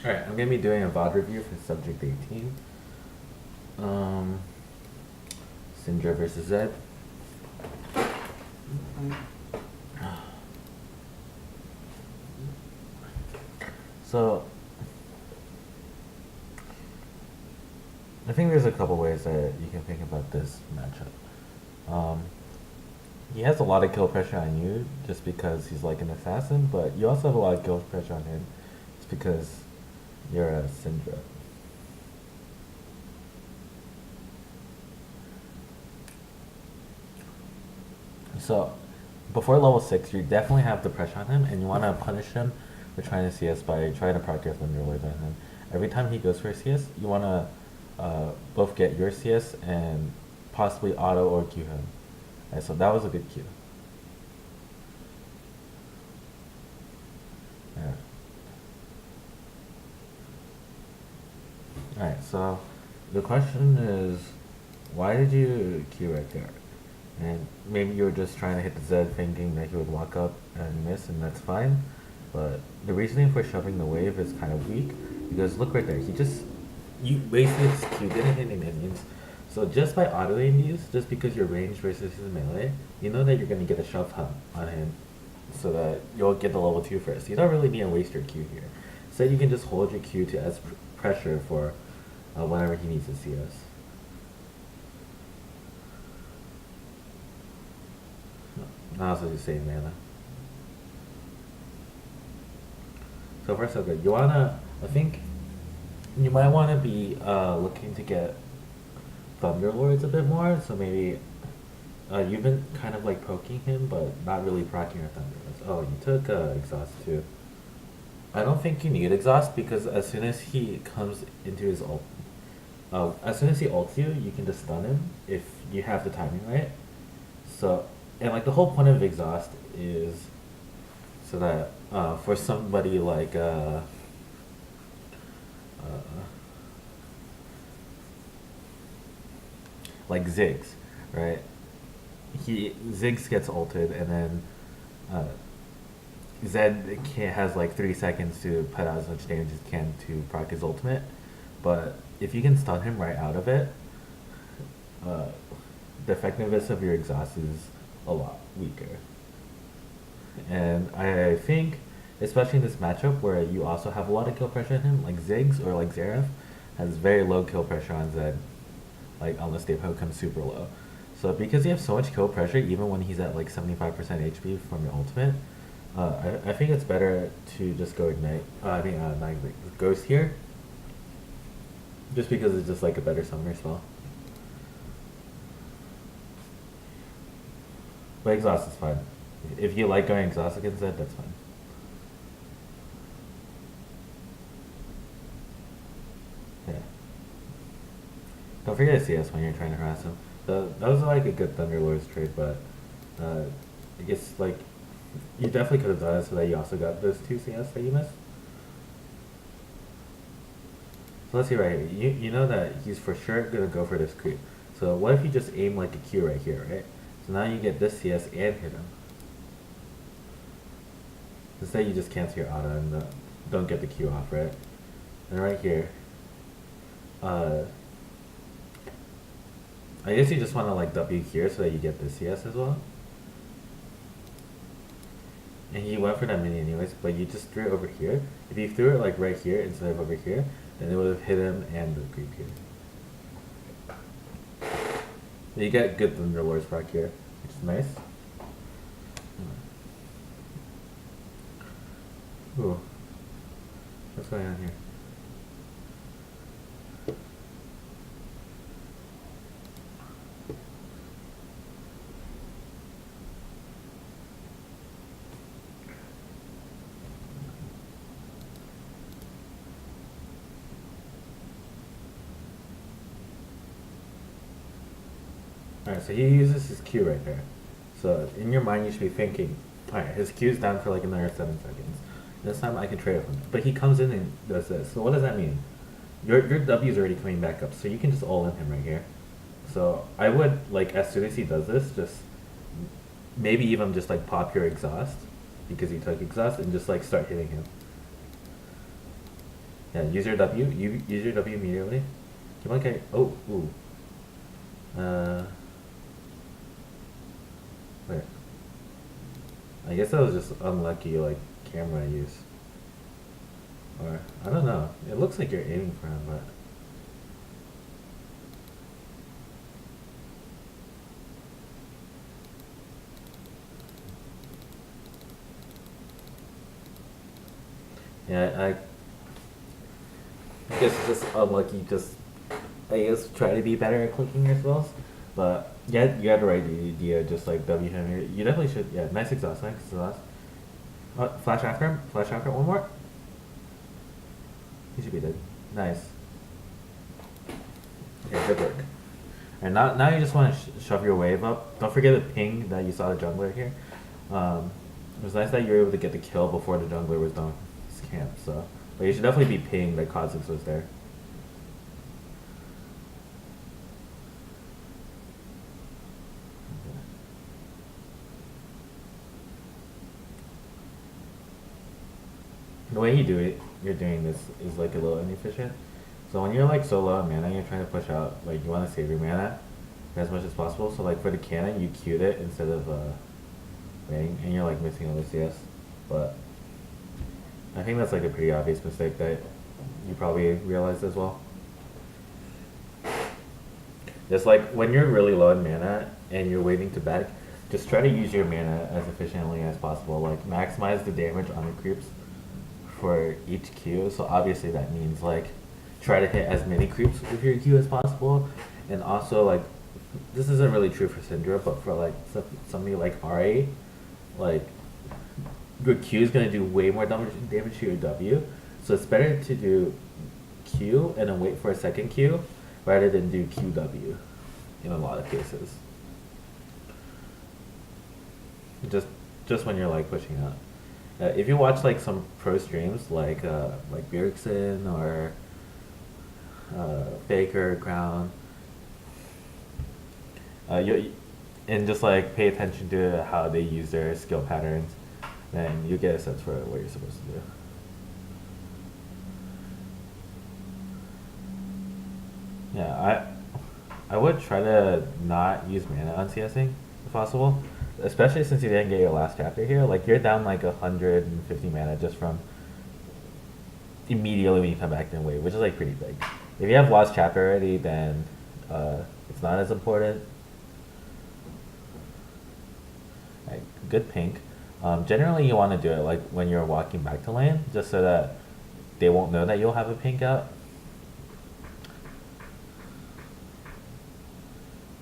Alright, I'm gonna be doing a VOD review for Subject 18. Um, Syndra versus Zed. So, I think there's a couple ways that you can think about this matchup. He has a lot of kill pressure on you just because he's like an assassin, but you also have a lot of kill pressure on him just because you're a Syndra. So, before level 6, you definitely have the pressure on him, and you want to punish him for trying to CS by trying to proc your Thunderlord on him. Every time he goes for a CS, you want to both get your CS and possibly auto or Q him. Right, so that was a good Q. Yeah. Alright, so the question is, why did you Q right there? And maybe you were just trying to hit the Z thinking that he would walk up and miss, and that's fine. But the reasoning for shoving the wave is kind of weak, because look right there, you wasted his Q, didn't hit any minions. So just by autoing these, just because you're ranged versus his melee, you know that you're going to get a shove hunt on him, so that you'll get the level 2 first. You don't really need to waste your Q here. So you can just hold your Q to as pressure for whenever he needs to see us. Not also the same mana. So far so good. I think you might wanna be looking to get Thunderlords a bit more. So maybe you've been kind of like poking him, but not really proccing your Thunderlords. Oh, you took exhaust too. I don't think you need exhaust because as soon as he comes into his ult, as soon as he ults you, you can just stun him if you have the timing right. So, and like the whole point of exhaust is so that for somebody like Ziggs, right? Ziggs gets ulted and then uh, Zed has like 3 seconds to put out as much damage as he can to proc his ultimate, but if you can stun him right out of it, uh, the effectiveness of your exhaust is a lot weaker. And I think, especially in this matchup where you also have a lot of kill pressure on him, like Ziggs or like Xerath, has very low kill pressure on Zed, like unless they poke him super low. So because you have so much kill pressure, even when he's at like 75% HP from your ultimate, I think it's better to just go Ignite, not Ignite, Ghost here, just because it's just like a better summoner spell. But exhaust is fine. If you like going exhaust against that, that's fine. Yeah. Don't forget to CS when you're trying to harass him. That was like a good Thunderlords trade, but I guess like you definitely could have done it so that you also got those 2 CS that you missed. So let's see right here. You know that he's for sure gonna go for this creep. So what if you just aim like a Q right here, right? So now you get this CS and hit him. Instead you just cancel your auto and don't get the Q off, right? And right here, I guess you just want to like W here so that you get this CS as well. And he went for that mini anyways, but you just threw it over here. If you threw it like right here instead of over here, then it would have hit him and the creep here. You get good Thunderlords back here, which is nice. Ooh. What's going on here? Alright, so he uses his Q right there. So in your mind you should be thinking, alright, his Q is down for like another 7 seconds. This time I can trade with him. But he comes in and does this. So what does that mean? Your W is already coming back up, so you can just all in him right here. So I would, like, as soon as he does this, just maybe even just like pop your exhaust because he took exhaust and just like start hitting him. Yeah, use your W. You use your W immediately. You might get. Oh, ooh. Uh, wait. I guess that was just unlucky, like camera use. Or I don't know. It looks like you're aiming for him, but yeah, I guess it's just unlucky. Just I guess try to be better at clicking your spells, but yeah, you had the right idea. Just like W him, you definitely should. Yeah, nice exhaust, nice exhaust. Flash after him. Flash after him. One more. He should be dead. Nice. Okay, good work. And now you just want to shove your wave up. Don't forget the ping that you saw the jungler here. It was nice that you were able to get the kill before the jungler was done his camp. So, but you should definitely be pinged that Kha'Zix was there. The way you do it, you're doing this is like a little inefficient. So when you're like so low on mana, you're trying to push out, like you want to save your mana as much as possible. So like for the cannon, you queued it instead of waiting, and you're like missing all the CS. But I think that's like a pretty obvious mistake that you probably realized as well. Just like when you're really low in mana and you're waiting to back, just try to use your mana as efficiently as possible. Like maximize the damage on the creeps for each Q. So obviously that means like try to hit as many creeps with your Q as possible, and also like this isn't really true for Syndra, but for like something like RA, like your Q is gonna do way more damage to your W. So it's better to do Q and then wait for a second Q rather than do QW in a lot of cases. Just when you're like pushing out. If you watch like some pro streams like Bjergsen or Faker, Crown, you and just like pay attention to how they use their skill patterns, then you get a sense for what you're supposed to do. Yeah, I would try to not use mana on CSing if possible, especially since you didn't get your last chapter here. Like you're down like 150 mana just from immediately when you come back in wave, which is like pretty big. If you have lost chapter already, then it's not as important. Right, good pink. Generally, you want to do it like when you're walking back to lane, just so that they won't know that you'll have a pink out.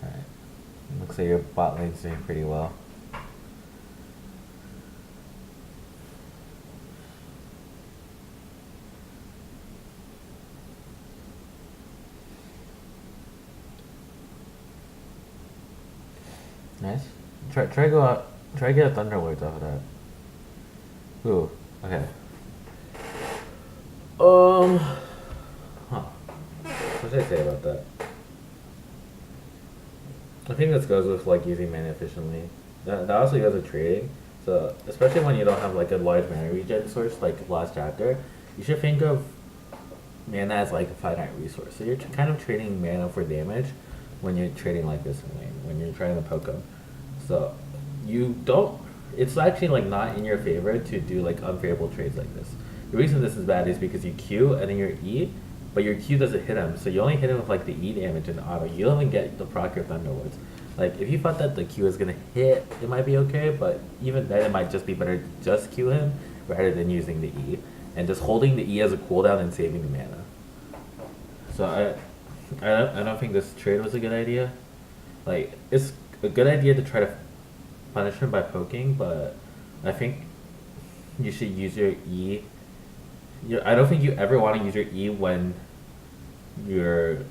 Alright, looks like your bot lane's doing pretty well. Nice. Try to go out. Try to get a Thunderlords off of that. Ooh. Okay. Huh. What should I say about that? I think this goes with like using mana efficiently. That also goes with trading. So especially when you don't have like a large mana regen source like last chapter, you should think of mana as like a finite resource. So you're kind of trading mana for damage when you're trading like this in lane, when you're trying to poke them. So you don't. It's actually like not in your favor to do like unfavorable trades like this. The reason this is bad is because you Q and then your E, but your Q doesn't hit him, so you only hit him with like the E damage and auto. You don't even get the proc or Thunderlords. Like if you thought that the Q is gonna hit, it might be okay, but even then it might just be better to just Q him rather than using the E and just holding the E as a cooldown and saving the mana. So I don't think this trade was a good idea. Like it's a good idea to try to punish him by poking, but I think you should use your E. I don't think you ever want to use your E when you're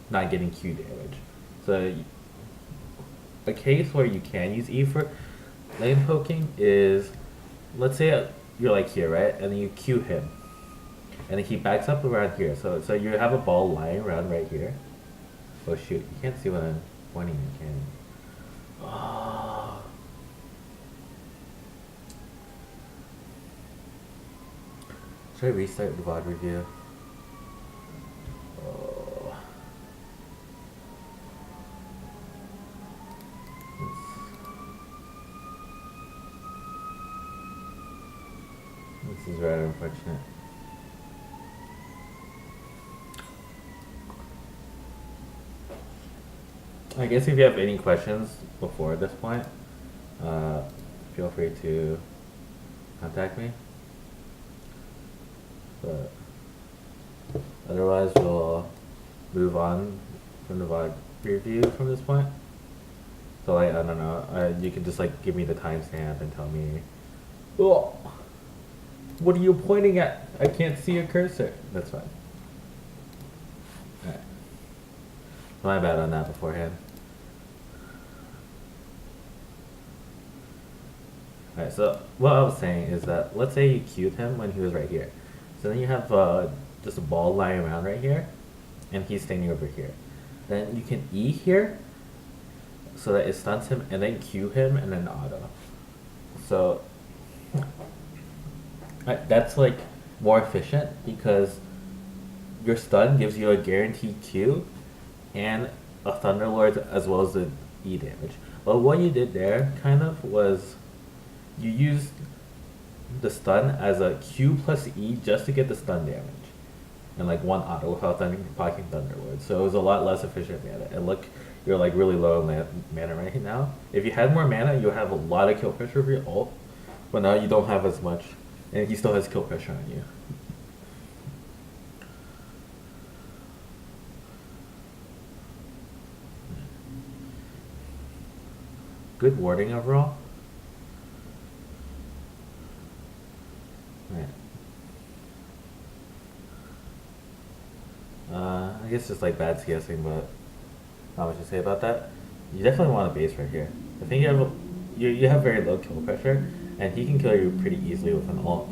not getting Q damage. So a case where you can use E for lane poking is, let's say you're like here, right? And then you Q him. And then he backs up around here. So you have a ball lying around right here. Oh shoot, you can't see what I'm pointing at, can you? Oh. Should I restart the VOD review? Oh. This is rather unfortunate. I guess if you have any questions before this point, uh, feel free to contact me. But otherwise, we'll move on from the VOD review from this point. So like, I don't know, you can just like give me the timestamp and tell me, oh, what are you pointing at? I can't see a cursor. That's fine. Alright. My bad on that beforehand. Alright, so what I was saying is that let's say you queued him when he was right here. So then you have just a ball lying around right here, and he's standing over here. Then you can E here, so that it stuns him, and then Q him, and then auto. So that's like more efficient because your stun gives you a guaranteed Q and a Thunderlord as well as the E damage. But what you did there kind of was you used the stun as a Q plus E just to get the stun damage and like one auto without proccing Thunderlord. So it was a lot less efficient mana. And look, you're like really low on mana right now. If you had more mana, you have a lot of kill pressure for your ult, but now you don't have as much, and he still has kill pressure on you. Good warding overall. Right. I guess just like bad CSing, but not much to say about that. You definitely want a base right here. I think you have very low kill pressure, and he can kill you pretty easily with an ult.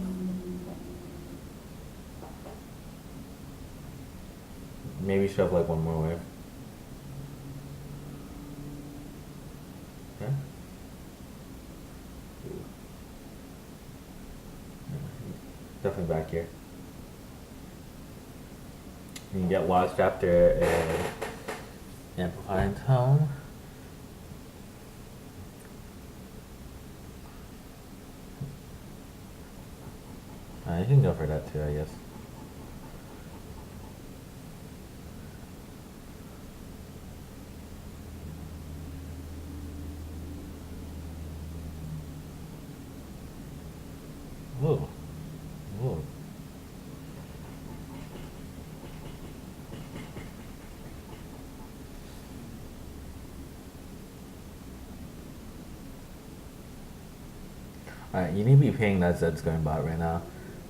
Maybe shove like one more wave. Okay. Definitely back here. You can get Lost Chapter and Amplifying Tone. You can go for that too, I guess. Whoa. Whoa. Alright, you need to be paying that Zed's going bot right now.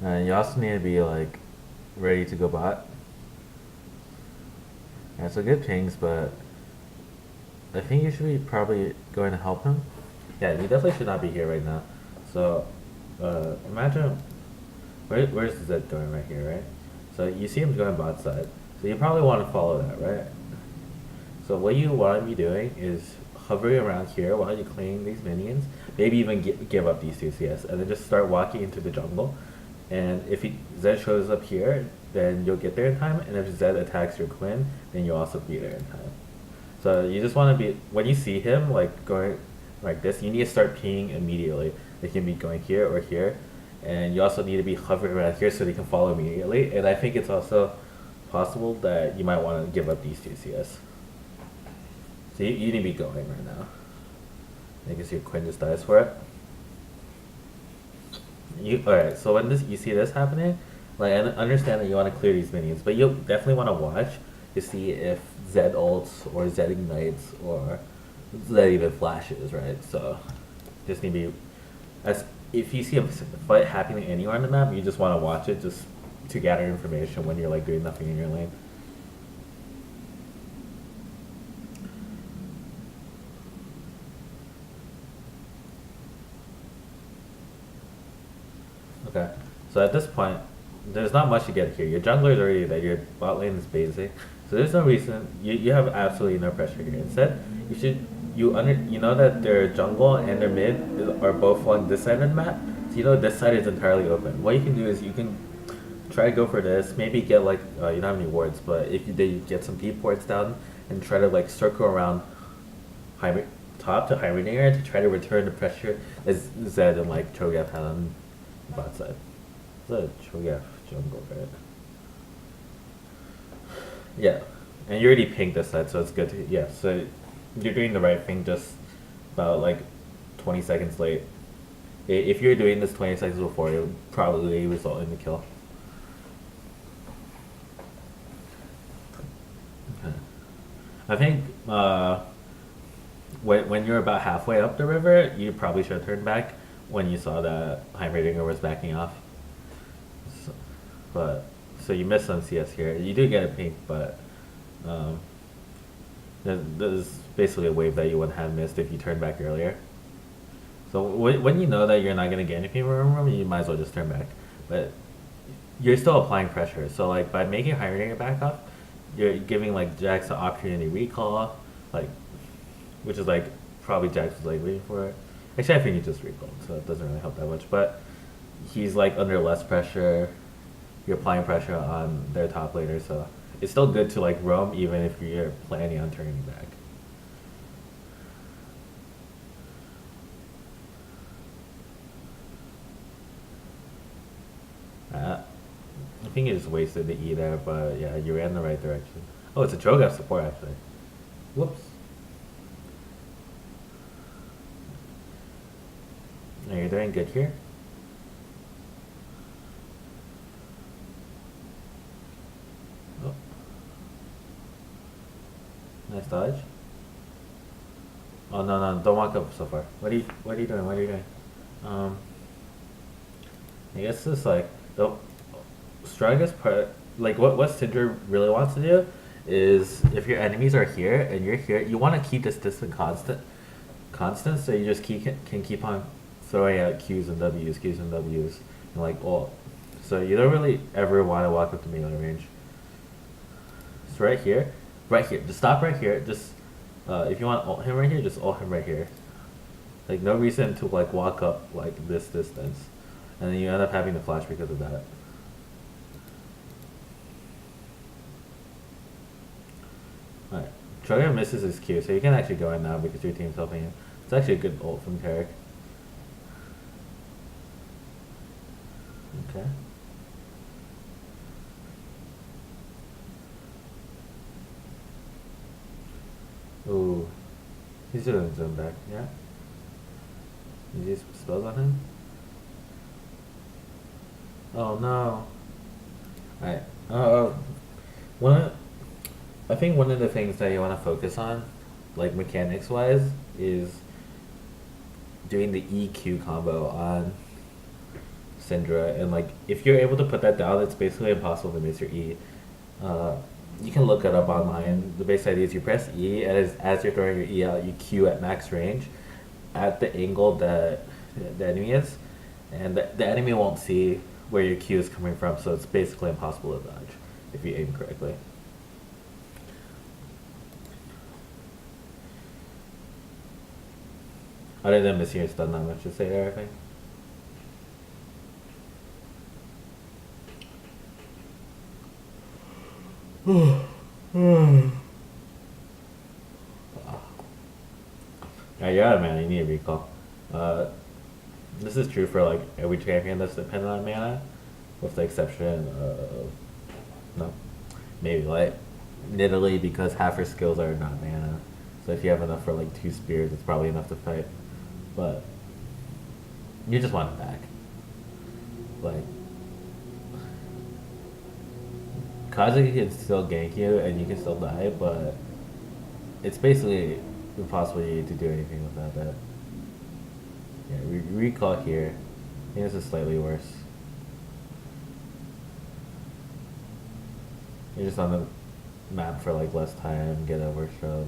You also need to be like ready to go bot. Yeah, so good pings, but I think you should be probably going to help him. Yeah, you definitely should not be here right now. So imagine where's Zed going right here, right? So you see him going bot side. So you probably want to follow that, right? So what you want to be doing is hovering around here while you're cleaning these minions. Maybe even give up these 2 CS and then just start walking into the jungle. And if Zed shows up here, then you'll get there in time. And if Zed attacks your Quinn, then you'll also be there in time. So you just want to be, when you see him like going like this, you need to start peeing immediately. They can be going here or here. And you also need to be hovering around here so they can follow immediately. And I think it's also possible that you might want to give up these 2 CS. So you need to be going right now. I guess your Quinn just dies for it. Alright, so when you see this happening, like I understand that you want to clear these minions, but you'll definitely want to watch to see if Zed ults or Zed ignites or Zed even flashes, right? So just need to be, if you see a fight happening anywhere on the map, you just want to watch it just to gather information when you're like doing nothing in your lane. Okay, so at this point, there's not much to get here. Your jungler is already there, your bot lane is basic, so there's no reason, you have absolutely no pressure here. Instead, you know that their jungle and their mid are both on this side of the map, so you know this side is entirely open. What you can do is you can try to go for this. Maybe get like you don't have any wards, but if you did get some deep wards down and try to like circle around top to Hibernator to try to return the pressure as Zed and like Cho'Gath had on the bot side. It's a Cho'Gath jungle, right? Yeah, and you already pinged this side, so it's good to yeah. So you're doing the right thing, just about like 20 seconds late. If you're doing this 20 seconds before, it would probably result in the kill. Okay. I think when you're about halfway up the river, you probably should have turned back when you saw that Heimerdinger was backing off. So, so you missed some CS here. You do get a pink, but there's basically a wave that you wouldn't have missed if you turned back earlier. So when you know that you're not going to get anything from him, you might as well just turn back. But you're still applying pressure. So like by making Heimerdinger back off, you're giving like Jax the opportunity to recall, like, which is like probably Jax was like waiting for it. Actually, I think he just recalled, so it doesn't really help that much. But he's like under less pressure. You're applying pressure on their top laner, so it's still good to like roam even if you're planning on turning back. I think you just wasted the E there, but yeah, you ran in the right direction. Oh, it's a Cho'Gath support actually. Whoops. Are you doing good here? Oh. Nice dodge. Oh no no! Don't walk up so far. What are you doing? What are you doing? Um, I guess this like the strongest part, like what Syndra really wants to do, is if your enemies are here and you're here, you want to keep this distance constant, so you just can keep on throwing out Qs and Ws, and like ult. So you don't really ever want to walk up to melee range. It's right here. Just stop right here. Just if you want to ult him right here, just ult him right here. Like no reason to like walk up like this distance, and then you end up having to flash because of that. Alright, Troya misses his Q, so you can actually go in now because your team's helping you. It's actually a good ult from Tarek. Okay. Ooh. He's doing his own back, yeah? You use spells on him? Oh no. Alright. One I think one of the things that you want to focus on, like mechanics wise, is doing the EQ combo on Syndra, and like if you're able to put that down, it's basically impossible to miss your E. You can look it up online. The base idea is you press E, and as you're throwing your E out, you Q at max range, at the angle that the enemy is, and the enemy won't see where your Q is coming from, so it's basically impossible to dodge if you aim correctly. Other than missing your stun, not much to say there, I think. Yeah, you're out of mana, you need a recall. This is true for like every champion that's dependent on mana, with the exception of no, maybe like Nidalee, because half her skills are not mana. So if you have enough for like 2 spears, it's probably enough to fight. But you just want it back. Like Kazuki can still gank you and you can still die, but it's basically impossible to do anything without that. Yeah, recall here. I think this is slightly worse. You're just on the map for like less time, get overshrub.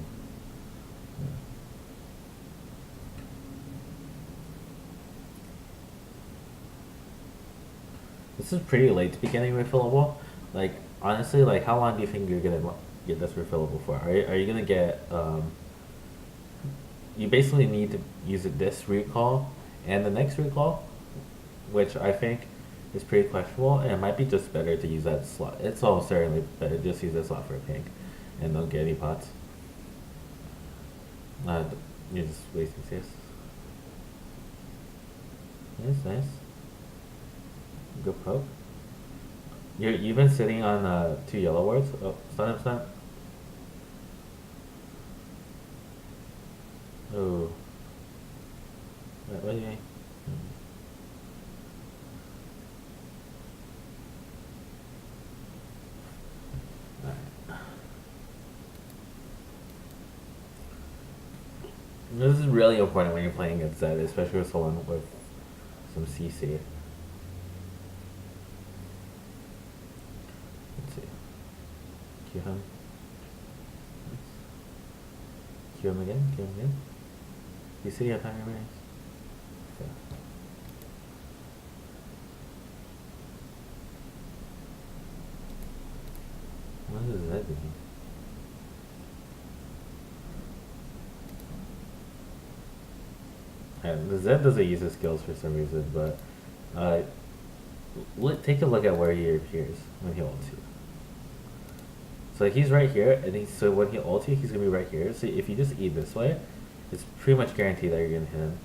Yeah. This is pretty late to be getting refillable. Like honestly, like how long do you think you're gonna get this refillable for? Are you gonna get you basically need to use this recall and the next recall, which I think is pretty questionable, and it might be just better to use that slot. It's almost certainly better to just use that slot for a pink, and don't get any pots. You're just wasting space. Nice. Good poke. You've been sitting on 2 yellow wards. Oh, stun. Oh. Wait, what do you mean? Alright. This is really important when you're playing against Zed, especially with someone with some CC. Let's see. Q him. Q him again. You see how time remains? Okay. What is that doing? And the Zed doesn't use his skills for some reason, but take a look at where he appears when he ults you. So like he's right here, and so when he ults you, he's gonna be right here. So if you just eat this way, it's pretty much guaranteed that you're gonna hit him.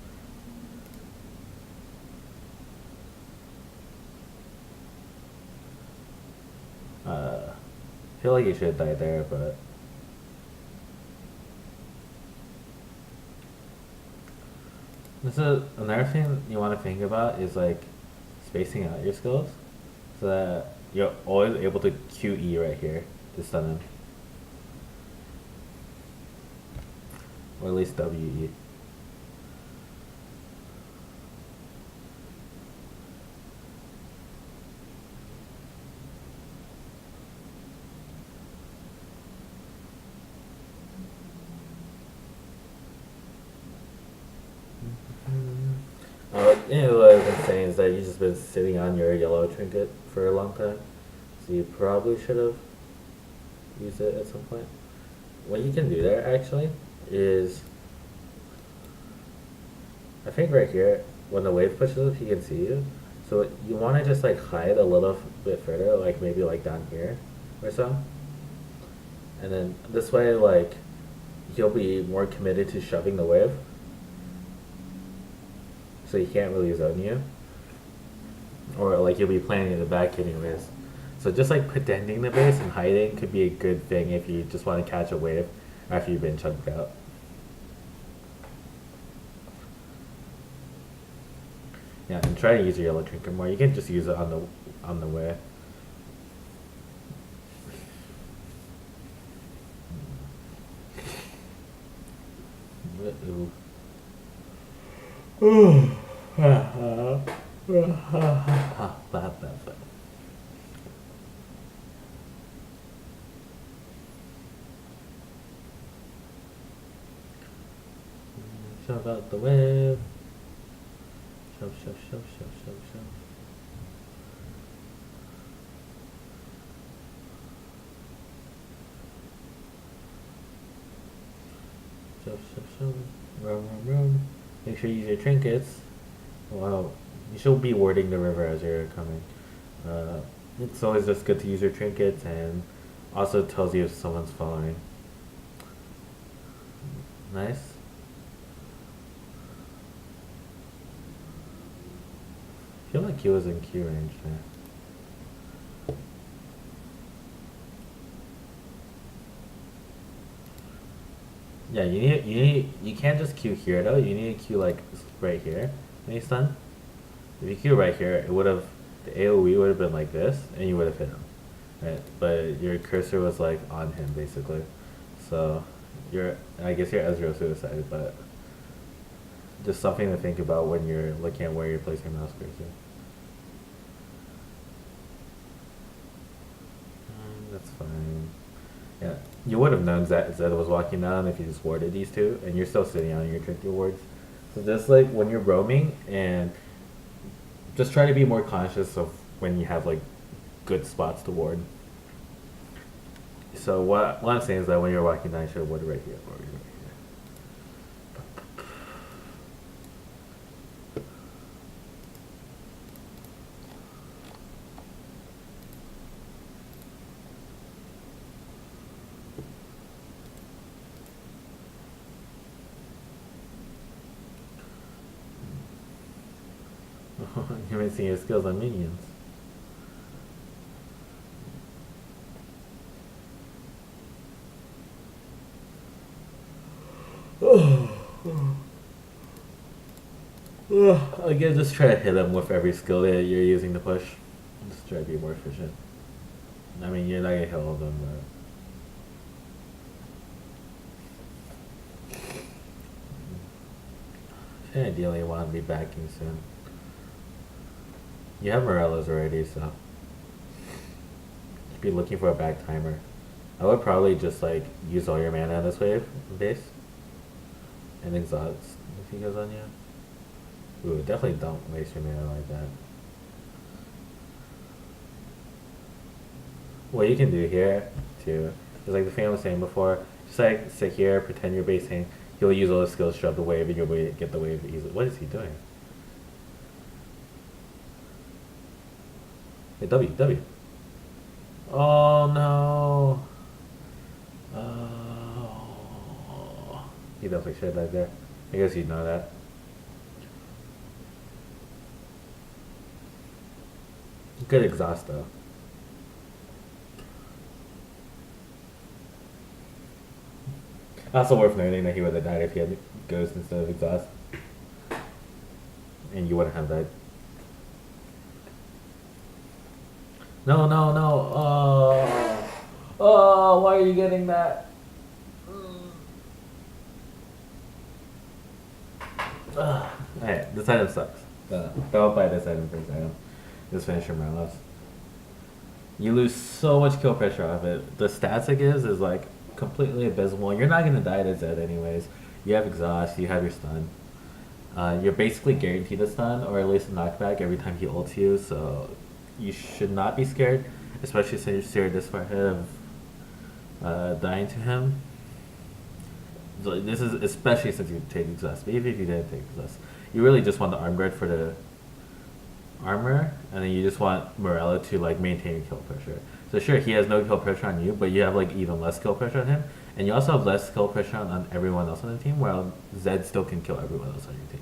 I feel like he should have died there, but this is another thing you want to think about is like spacing out your skills so that you're always able to QE right here to stun him. Or at least WE. What I've been saying is that you've just been sitting on your yellow trinket for a long time, so you probably should have used it at some point. What you can do there actually is, I think right here, when the wave pushes up, he can see you. So you want to just like hide a little bit further, like maybe like down here or so. And then this way, like, he'll be more committed to shoving the wave. So he can't really zone you. Or like you'll be playing in the back anyways. So just like pretending the base and hiding could be a good thing if you just want to catch a wave after you've been chunked out. Yeah, and try to use your yellow trinket more. You can just use it on the way. Ooh. Shove out the wave. Shove. Shove. Run. Make sure you use your trinkets. Wow, you should be warding the river as you're coming. It's always just good to use your trinkets, and also tells you if someone's following. Nice. I feel like he was in Q range there. Yeah, you can't just Q here though. You need to Q like right here. When he's done. If you Q right here, it would have, the AoE would have been like this, and you would have hit him, right? But your cursor was like on him basically, so I guess you're Ezreal suicide, but just something to think about when you're looking at where you're placing your mouse cursor. That's fine. Yeah, you would have known Zed was walking down if you just warded these two, and you're still sitting on your trinket wards. So just like when you're roaming, and just try to be more conscious of when you have like good spots to ward. So what I'm saying is that when you're walking down, you should ward right here, or right here. You're missing your skills on minions. Again, just try to hit them with every skill that you're using to push. Just try to be more efficient. I mean, you're not gonna hit all of them, but ideally, you want to be backing soon. You have Morello's already, so be looking for a back timer. I would probably just like use all your mana on this wave base, and exhaust if he goes on you. Ooh, definitely don't waste your mana like that. What you can do here too is like the thing I was saying before. Just like sit here, pretend you're basing. He'll use all his skills, shove the wave, and you'll get the wave easily. What is he doing? Hey, W. Oh no. Oh. He definitely should have died there. I guess you'd know that. Good exhaust though. Also worth noting that he would have died if he had Ghost instead of exhaust. And you wouldn't have died. No. Oh, why are you getting that? Alright, this item sucks. Don't buy this item for this item. Just finish your Merlos. You lose so much kill pressure off it. The stats it gives is like completely abysmal. You're not gonna die to Zed anyways. You have exhaust, you have your stun. You're basically guaranteed a stun or at least a knockback every time he ults you, so you should not be scared, especially since you're this far ahead of dying to him. So this is especially since you take exhaust. But even if you didn't take exhaust, you really just want the arm guard for the armor, and then you just want Morello to like maintain kill pressure. So sure, he has no kill pressure on you, but you have like even less kill pressure on him, and you also have less kill pressure on everyone else on the team, while Zed still can kill everyone else on your team.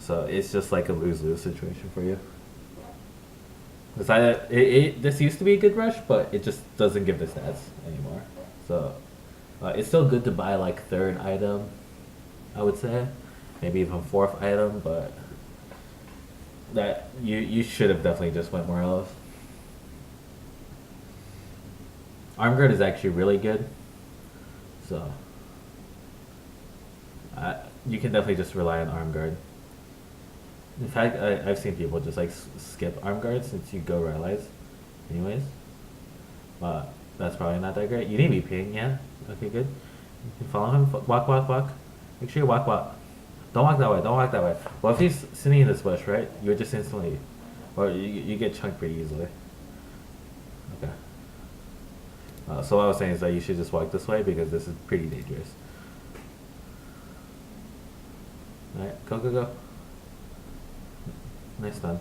So it's just like a lose-lose situation for you. This used to be a good rush, but it just doesn't give the stats anymore. So it's still good to buy like third item, I would say, maybe even fourth item, but that you should have definitely just went Morelos. Arm guard is actually really good, so you can definitely just rely on arm guard. In fact, I've seen people just like skip arm guard since you go rallies, anyways. But that's probably not that great. You need VPing, yeah. Okay, good. You can follow him. Walk. Make sure you walk. Don't walk that way. Well, if he's sitting in this bush, right, you would just instantly, or you get chunked pretty easily. Okay. So what I was saying is that you should just walk this way because this is pretty dangerous. Alright, go. Nice stun.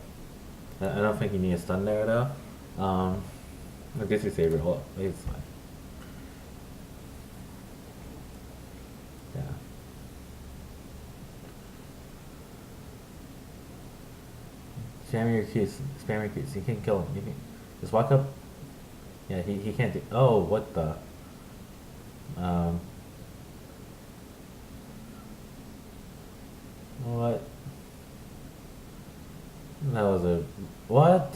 I don't think you need a stun there though. I guess you save your ult. It's fine. Yeah. Spam your Qs. You can kill him. You can just walk up. Yeah, he can't do. Oh, what the? What? That was a what?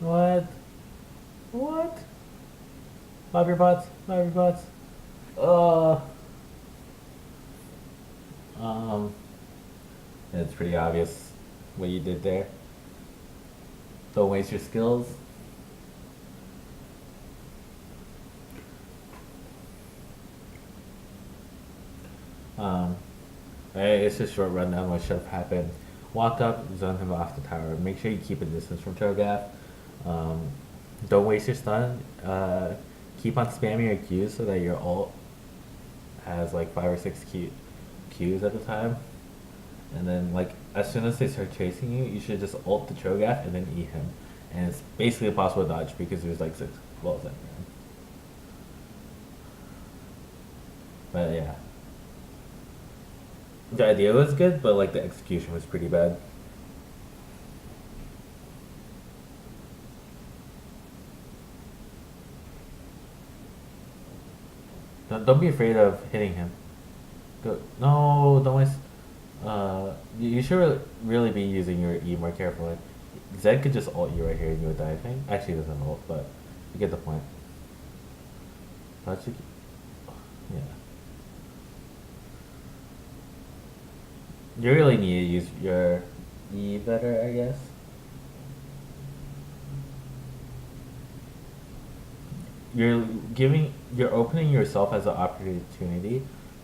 What? Love your bots. It's pretty obvious what you did there. Don't waste your skills. It's just a short rundown what should have happened. Walk up, zone him off the tower. Make sure you keep a distance from Cho'Gath. Don't waste your stun. Keep on spamming your Qs so that your ult has like 5 or 6 Qs at the time. And then like as soon as they start chasing you, you should just ult the Cho'Gath and then E him. And it's basically impossible to dodge because there's like 6 walls at him. But yeah. The idea was good, but like the execution was pretty bad. Don't be afraid of hitting him. Go. No, don't waste. You should really be using your E more carefully. Zed could just ult you right here and you would die, I think. Actually, he doesn't ult, but you get the point. Yeah. You really need to use your E better, I guess. You're opening yourself as an opportunity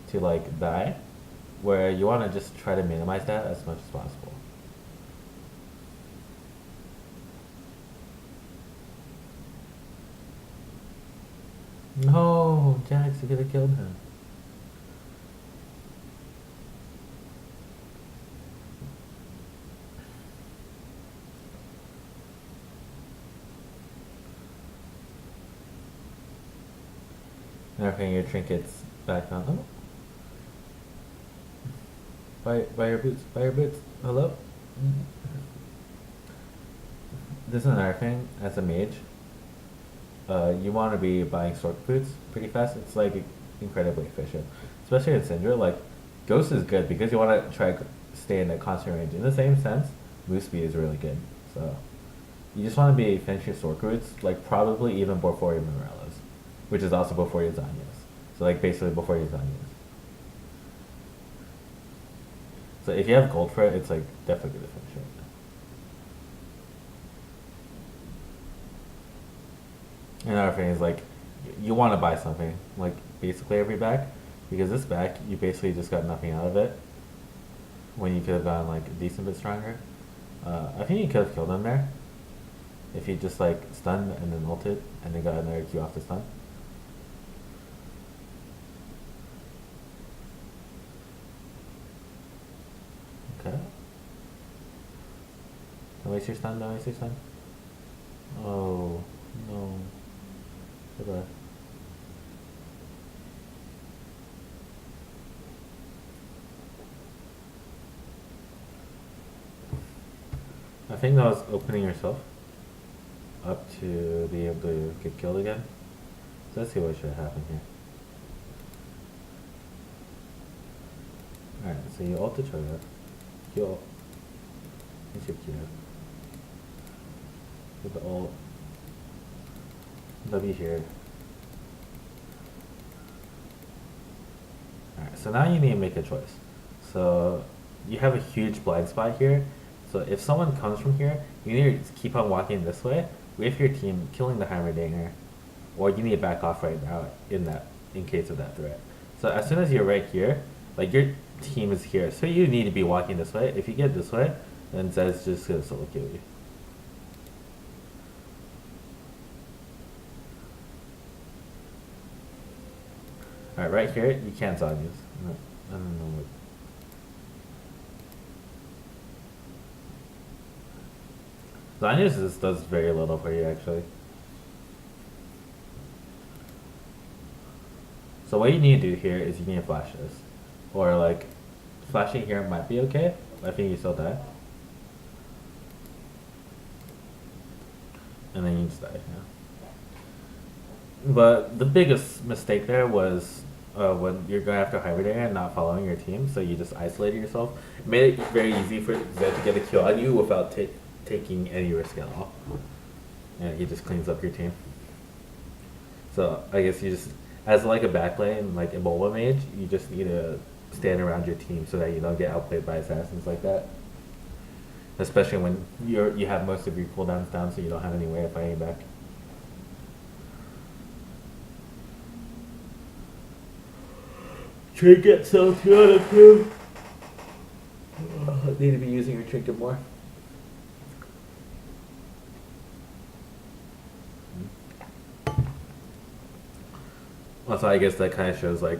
to like die, where you want to just try to minimize that as much as possible. No, Jax, you could have killed him. Now putting your trinkets back on. Oh. Buy your boots. Buy your boots. Hello? This is another thing, as a mage. You want to be buying sword boots pretty fast. It's like incredibly efficient. Especially in Syndra, like, Ghost is good because you want to try to stay in a constant range. In the same sense, move speed is really good. So, you just want to be finishing sword boots, like, probably even before your Morellas, which is also before your Zanyas. So, like, basically before your Zanyas. So if you have gold for it, it's like definitely gonna finish it. Another thing is like you want to buy something like basically every back because this back you basically just got nothing out of it when you could have gotten like a decent bit stronger. I think you could have killed him there if he just like stunned and then ulted and then got another Q off the stun. Okay. Don't waste your stun, don't waste your stun. Oh, no. Goodbye. I think that was opening yourself up to be able to get killed again. So let's see what should happen here. Alright, so you ult the Cho'Gath. You ult. You should Q. With the ult. W here. Alright, so now you need to make a choice. So you have a huge blind spot here. So if someone comes from here, you need to keep on walking this way with your team killing the Heimerdinger, or you need to back off right now in case of that threat. So as soon as you're right here, like your team is here, so you need to be walking this way. If you get this way, then Zed's just gonna solo kill you. Alright, right here, you can't Zanyas. No, I don't know what. Zanyas just does very little for you, actually. So what you need to do here is you need to flash this. Or like, flashing here might be okay. I think you still die. And then you just die, yeah. But the biggest mistake there was when you're going after Heimerdinger and not following your team, so you just isolated yourself. It made it very easy for Zed to get a kill on you without taking any risk at all. And he just cleans up your team. So I guess you just, as like a backlane, like a MOBA mage, you just need to stand around your team so that you don't get outplayed by assassins like that. Especially when you have most of your cooldowns down, so you don't have any way of fighting back. Trinket so 2 out of 2. Need to be using your trinket more. Also, I guess that kind of shows like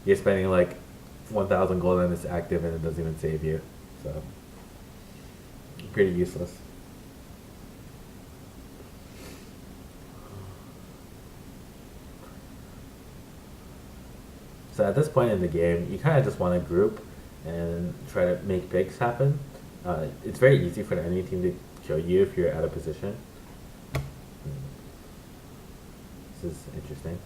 you're spending like 1,000 gold and it's active and it doesn't even save you. So pretty useless. So at this point in the game, you kind of just want to group and try to make picks happen. It's very easy for the enemy team to kill you if you're out of position. This is interesting.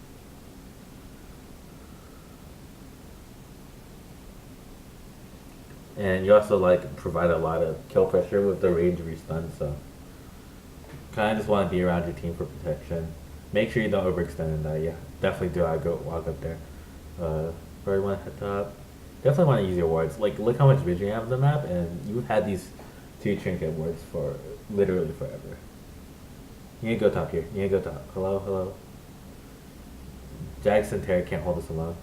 And you also like provide a lot of kill pressure with the range of your stun, so kind of just want to be around your team for protection. Make sure you don't overextend in that. Yeah, definitely do. I go walk up there. Probably want to head top. Definitely want to use your wards. Like, look how much vision you have on the map, and you've had these two trinket wards for literally forever. You need to go top here. You need to go top. Hello, hello. Jax and Terra can't hold us alone.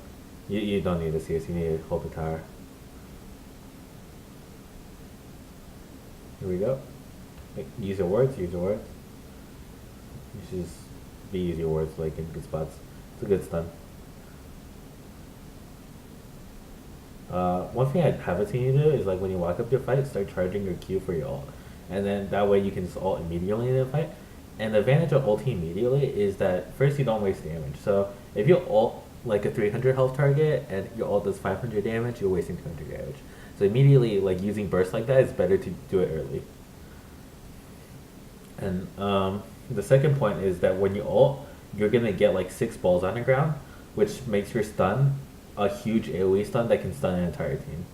You don't need to see us. You need to hold the tower. Here we go. Use your words. Use your words. You should just use your words like in good spots. It's a good stun. One thing I haven't seen you do is like when you walk up to a fight, start charging your Q for your ult, and then that way you can just ult immediately in the fight. And the advantage of ulting immediately is that first you don't waste damage. So if you ult like a 300 health target and your ult does 500 damage, you're wasting 200 damage. So immediately, like using burst like that, it's better to do it early. And the second point is that when you ult, you're gonna get like 6 balls on the ground, which makes your stun a huge AoE stun that can stun an entire team.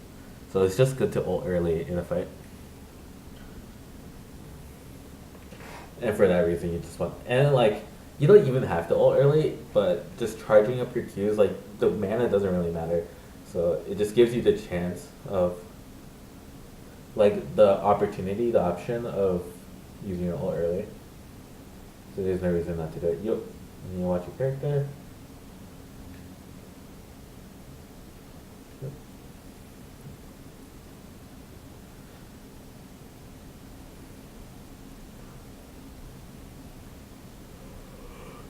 So it's just good to ult early in a fight. And for that reason, you just want, and like, you don't even have to ult early, but just charging up your Qs, like, the mana doesn't really matter. So it just gives you the chance of, like, the opportunity, the option of using your ult early. So there's no reason not to do it. You watch your character.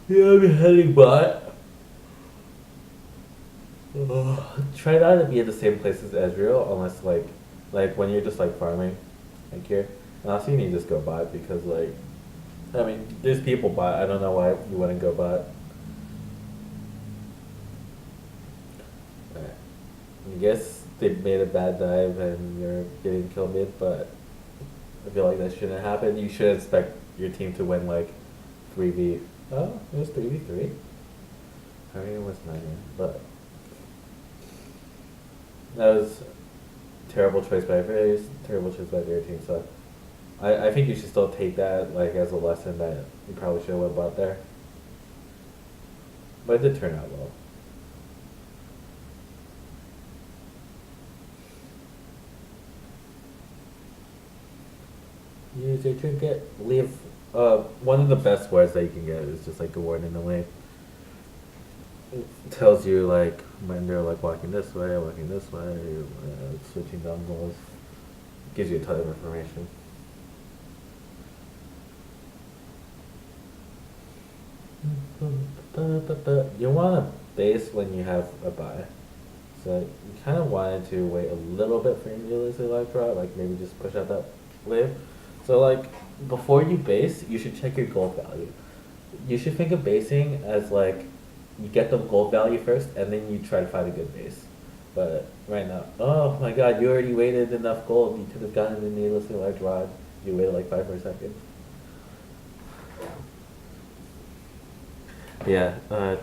Yeah, I'm heading bot. Try not to be at the same place as Ezreal unless like when you're just like farming, like here. And also you need to just go bot because like, I mean, there's people bot. I don't know why you wouldn't go bot. Alright. I guess they made a bad dive and you're getting killed mid, but I feel like that shouldn't happen. You should expect your team to win like 3v. Oh, it was 3v3. I mean, it was 9, but that was terrible choice by Raze, terrible choice by their team. So I think you should still take that like as a lesson that you probably should have went bot there. But it did turn out well. Use your trinket. Leave. One of the best words that you can get is just like a word in the lane. It tells you like when they're like walking this way, switching jungles. Gives you a ton of information. You want to base when you have a buy. So you kind of wanted to wait a little bit for your realistic life draw, like maybe just push out that wave. So like before you base, you should check your gold value. You should think of basing as like you get the gold value first and then you try to find a good base. But right now, oh my god, you already waited enough gold. You could have gotten the needlessly large rod. You waited like 5 more seconds. Yeah,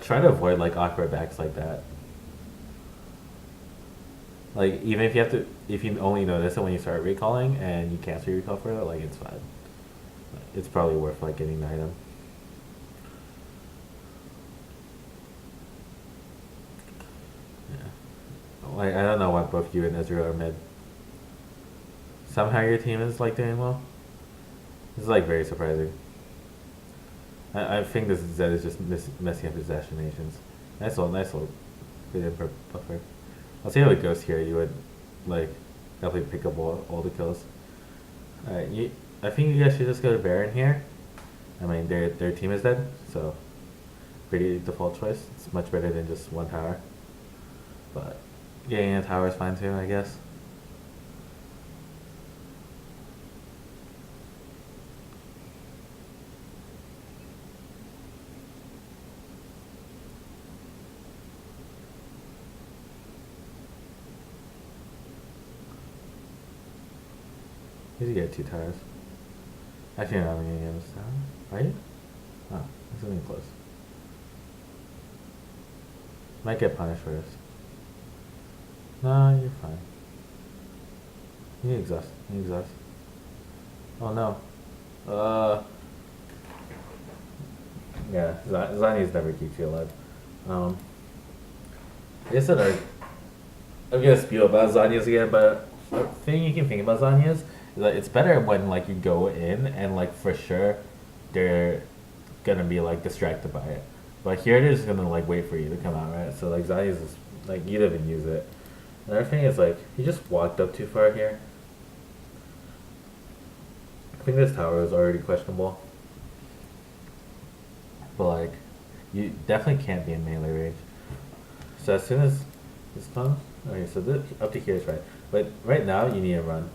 try to avoid like awkward backs like that. Like even if you have to, if you only notice it when you start recalling and you cancel your recall for it, like it's fine. It's probably worth like getting the item. Yeah. Like I don't know why both you and Ezreal are mid. Somehow your team is like doing well. This is like very surprising. I think this Zed is just messing up his destinations. Nice little good buffer. I'll see how it goes here. You would like definitely pick up all the kills. Alright, I think you guys should just go to Baron here. I mean their team is dead, so pretty default choice. It's much better than just one tower. But getting a tower is fine too, I guess. You get 2 towers. Actually, no, I'm gonna get this tower. Are you? Oh, it's getting close. Might get punished for this. No, you're fine. He exhaust. He exhaust. Oh no. Uh, yeah. Zanya's never keeps you alive. Um, I guess another. I'm gonna spiel about Zanya's again, but the thing you can think about Zanya's is that it's better when like you go in and like for sure they're gonna be like distracted by it. But here it is gonna like wait for you to come out, right? So like Zanya's is like you didn't even use it. Another thing is like he just walked up too far here. I think this tower is already questionable. But like you definitely can't be in melee range. So as soon as this comes, okay, so this, up to here is right. But right now you need to run,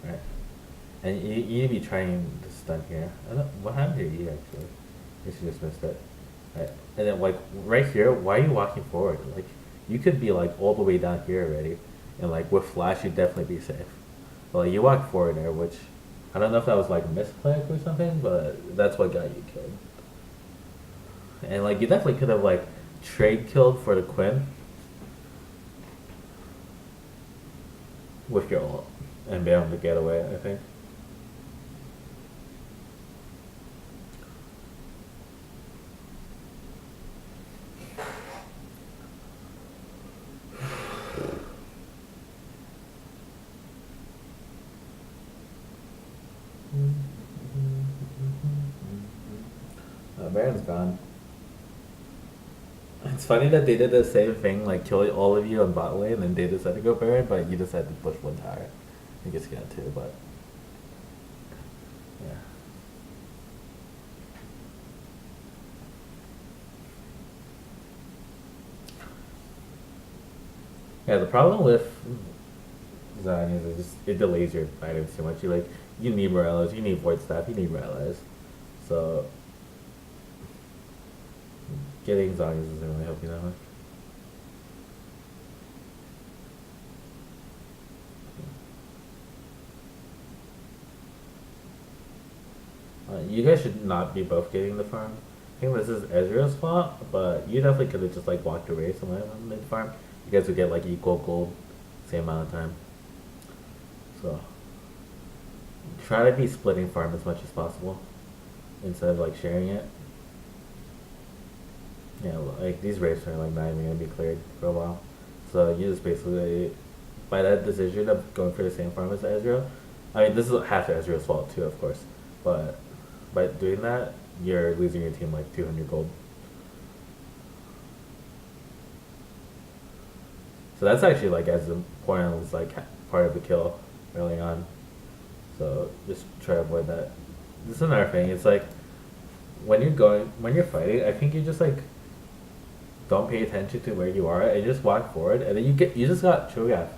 right? And you need to be trying to stun here. I don't, what happened to your E actually? I guess you just missed it. Right. And then like right here, why are you walking forward? Like you could be like all the way down here already, and like with flash you'd definitely be safe. But like you walk forward there, which I don't know if that was like misclick or something, but that's what got you killed. And like you definitely could have like trade killed for the Quinn with your ult and be able to get away, I think. Baron's gone. It's funny that they did the same thing, like kill all of you on bot lane, and they decided to go Baron, but you decided to push one tower. I guess you got two, but yeah. Yeah, the problem with Zion is it just it delays your items too much. You need Morellos, you need Void Staff, you need Morellos. So getting Zonies doesn't really help you that much. You guys should not be both getting the farm. I think this is Ezreal's fault, but you definitely could have just like walked away somewhere on mid farm. You guys would get like equal gold, same amount of time. So try to be splitting farm as much as possible instead of like sharing it. Yeah, like these raids are like not even gonna be cleared for a while. So you just basically, by that decision of going for the same farm as Ezreal, I mean this is half Ezreal's fault too, of course, but by doing that, you're losing your team like 200 gold. So that's actually like as important as like part of the kill early on. So just try to avoid that. This is another thing. It's like when you're fighting, I think you just like don't pay attention to where you are and you just walk forward, and then you just got Cho'Gath.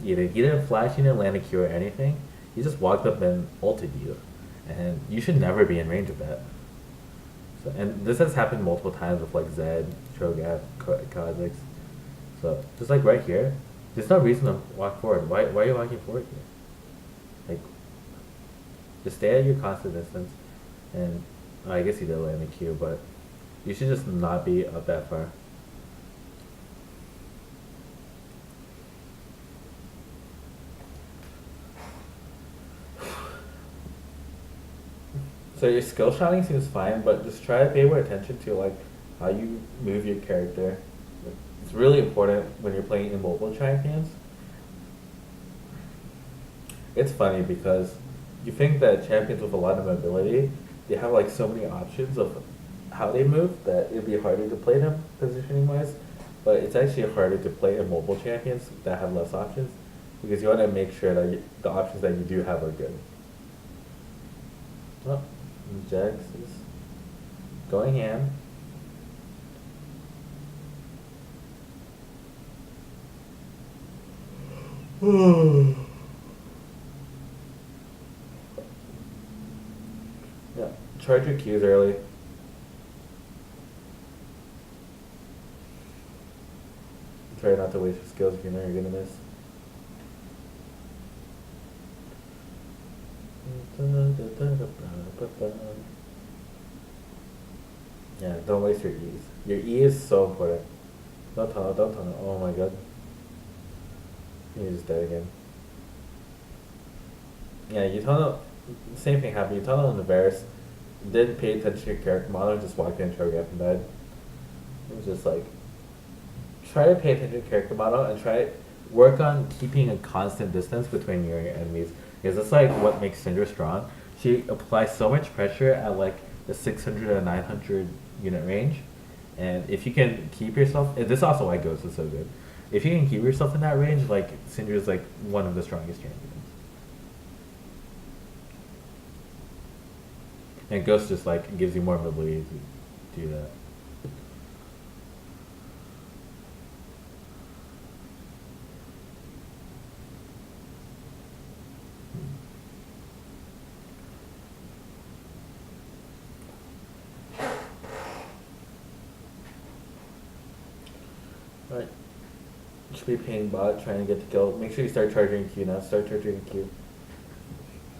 You didn't flash, you didn't land a Q or anything. He just walked up and ulted you, and you should never be in range of that. So, and this has happened multiple times with like Zed, Cho'Gath, Kha'Zix. So just like right here, there's no reason to walk forward. Why are you walking forward here? Like, just stay at your constant distance, and I guess you did land a Q, but you should just not be up that far. So your skill shotting seems fine, but just try to pay more attention to like how you move your character. It's really important when you're playing in mobile champions. It's funny because you think that champions with a lot of mobility, they have like so many options of how they move that it'd be harder to play them positioning wise. But it's actually harder to play in mobile champions that have less options because you want to make sure that the options that you do have are good. Oh, Jax is going ham. Yeah, charge your Qs early. Try not to waste your skills if you know you're gonna miss. Yeah, don't waste your E's. Your E is so important. Don't tunnel, don't tunnel. Oh my god. You're just dead again. Yeah, you tell them, same thing happened. You tell them the Varys didn't pay attention to your character model, just walked in, choked up, and died. It was just like, try to pay attention to your character model and try work on keeping a constant distance between your enemies. Because that's like what makes Syndra strong. She applies so much pressure at like the 600 and 900 unit range. And if you can keep yourself, and this is also why Ghost is so good. If you can keep yourself in that range, like Syndra is like one of the strongest champions. And Ghost just like gives you more mobility to do that. Alright. You should be paying bot, trying to get the kill. Make sure you start charging Q now. Start charging Q.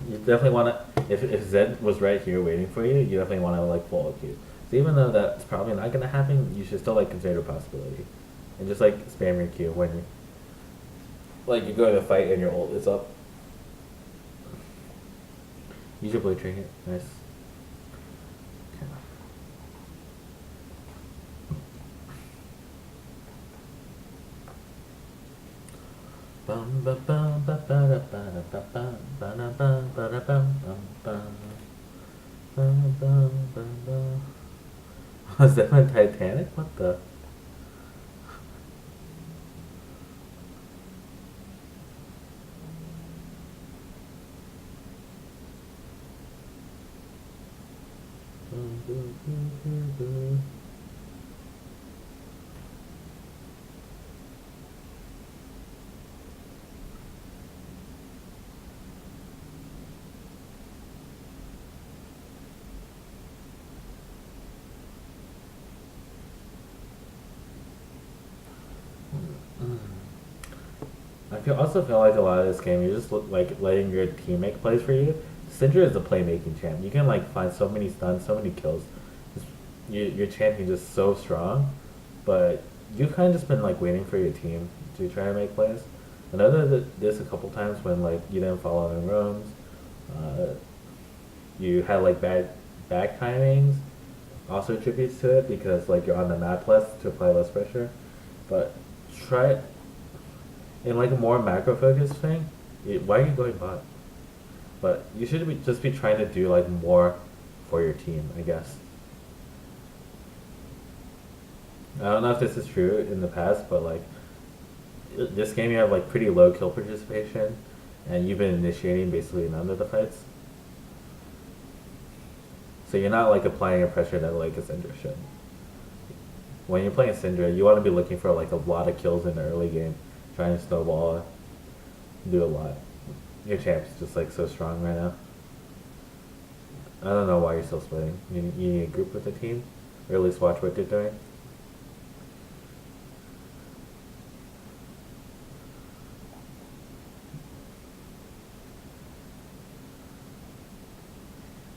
You definitely want to, if Zed was right here waiting for you, you definitely want to like follow Q. So even though that's probably not going to happen, you should still like consider a possibility. And just like spam your Q when you, like you go to the fight and your ult is up. Use your blade trinket. Nice. Okay. Bum ba bum ba ba da ba da ba bum ba da bum ba da bum bum bum bum bum bum. Was that on Titanic? What the? Also feel like a lot of this game, you just look like letting your team make plays for you. Syndra is the playmaking champ. You can like find so many stuns, so many kills. Your champion is just so strong, but you've kind of just been like waiting for your team to try and make plays. I know that this a couple times when like you didn't follow in roams, you had like bad back timings. Also attributes to it because like you're on the map less to apply less pressure, but try it in like a more macro focused thing. Why are you going bot? But you should just be trying to do like more for your team, I guess. I don't know if this is true in the past, but like this game you have like pretty low kill participation, and you've been initiating basically none of the fights. So you're not like applying a pressure that like a Syndra should. When you're playing Syndra, you want to be looking for like a lot of kills in the early game, trying to snowball, do a lot. Your champ's just like so strong right now. I don't know why you're still splitting. You need a group with the team, or at least watch what they're doing.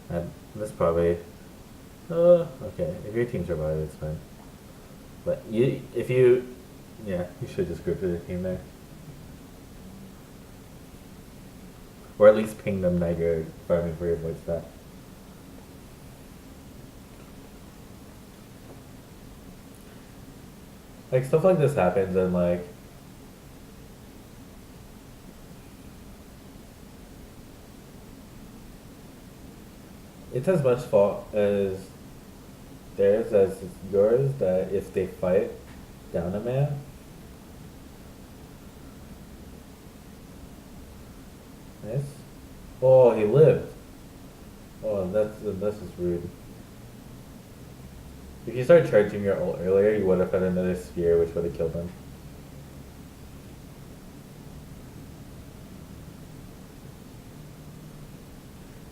And this probably, okay. If your team survives, it's fine. But if you, yeah, you should just group with the team there. Or at least ping them that you're farming for your voice stat. Like stuff like this happens and like it's as much fault as theirs as it's yours that if they fight down a man. Nice. Oh, he lived. Oh, that's just rude. If you started charging your ult earlier, you would have had another sphere, which would have killed him.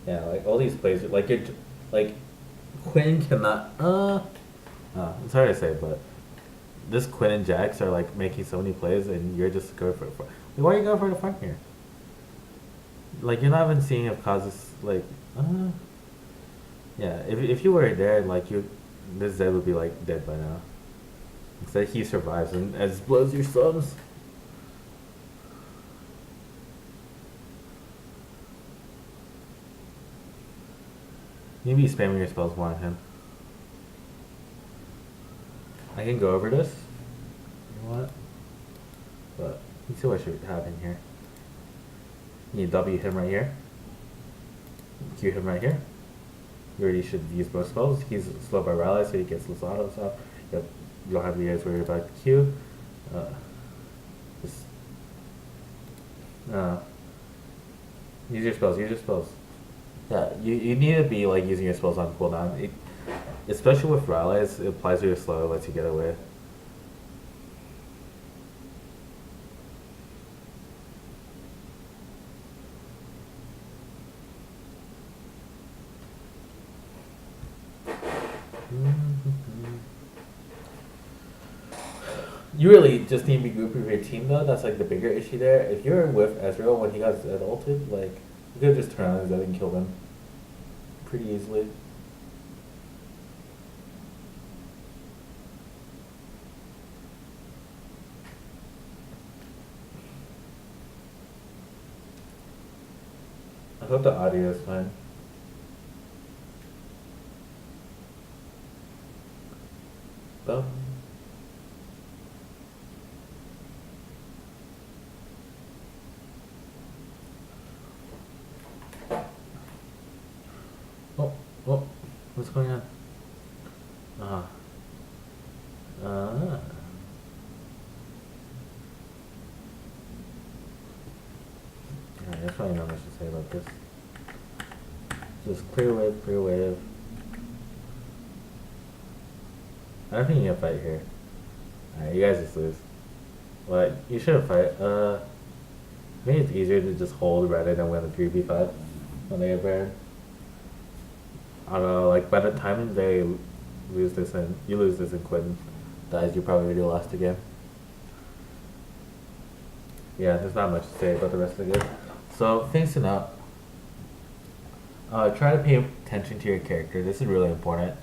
Yeah, like all these plays, like you're, like Quinn cannot. It's hard to say, but this Quinn and Jax are like making so many plays, and you're just going for it. Why are you going for the farm here? Like you're not even seeing if causes like. Yeah, if you were there, like you, this Zed would be like dead by now. Instead, he survives and as blows your subs. Maybe spamming your spells more on him. I can go over this. You know what? But let's see what I should have in here. You W him right here. Q him right here. You already should use both spells. He's slow by rally, so he gets less auto stuff. Yep. You don't have to guys worry about the Q. Just use your spells. Use your spells. Yeah, you need to be like using your spells on cooldown. Especially with rallies, it applies to your slow, lets you get away. You really just need to be grouping with your team though. That's like the bigger issue there. If you're with Ezreal when he got Zed ulted, like you could just turn on Zed and kill them pretty easily. I hope the audio is fine. Bum. Oh, what's going on? Uh-huh. Alright, that's probably not much to say about this. Just clear wave, clear wave. I don't think you can fight here. Alright, you guys just lose. But you should fight. Maybe it's easier to just hold rather than win a 3v5 when they get Baron. I don't know, like by the time they lose this and you lose this and Quinn dies, you probably already lost the game. Yeah, there's not much to say about the rest of the game. So things to note. Try to pay attention to your character. This is really important.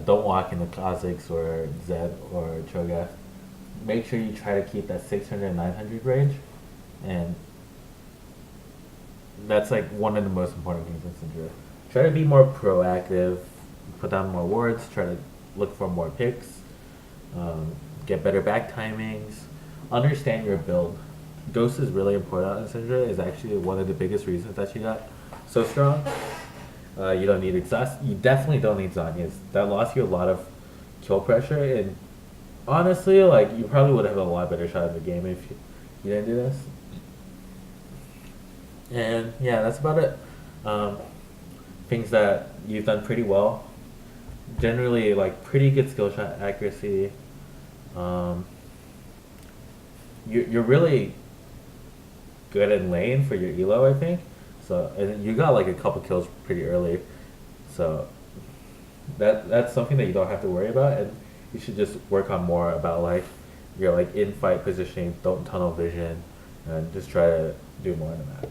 Don't walk in the Kha'Zix or Zed or Cho'Gath. Make sure you try to keep that 600 900 range, and that's like one of the most important things in Syndra. Try to be more proactive, put down more wards, try to look for more picks, get better back timings, understand your build. Ghost is really important in Syndra, is actually one of the biggest reasons that she got so strong. You don't need exhaust. You definitely don't need Zhonya's. That lost you a lot of kill pressure, and honestly, like you probably would have a lot better shot at the game if you didn't do this. And yeah, that's about it. Things that you've done pretty well. Generally, like pretty good skill shot accuracy. You're really good in lane for your elo, I think. So and you got like a couple kills pretty early, so that's something that you don't have to worry about, and you should just work on more about like your like in fight positioning. Don't tunnel vision, and just try to do more than that.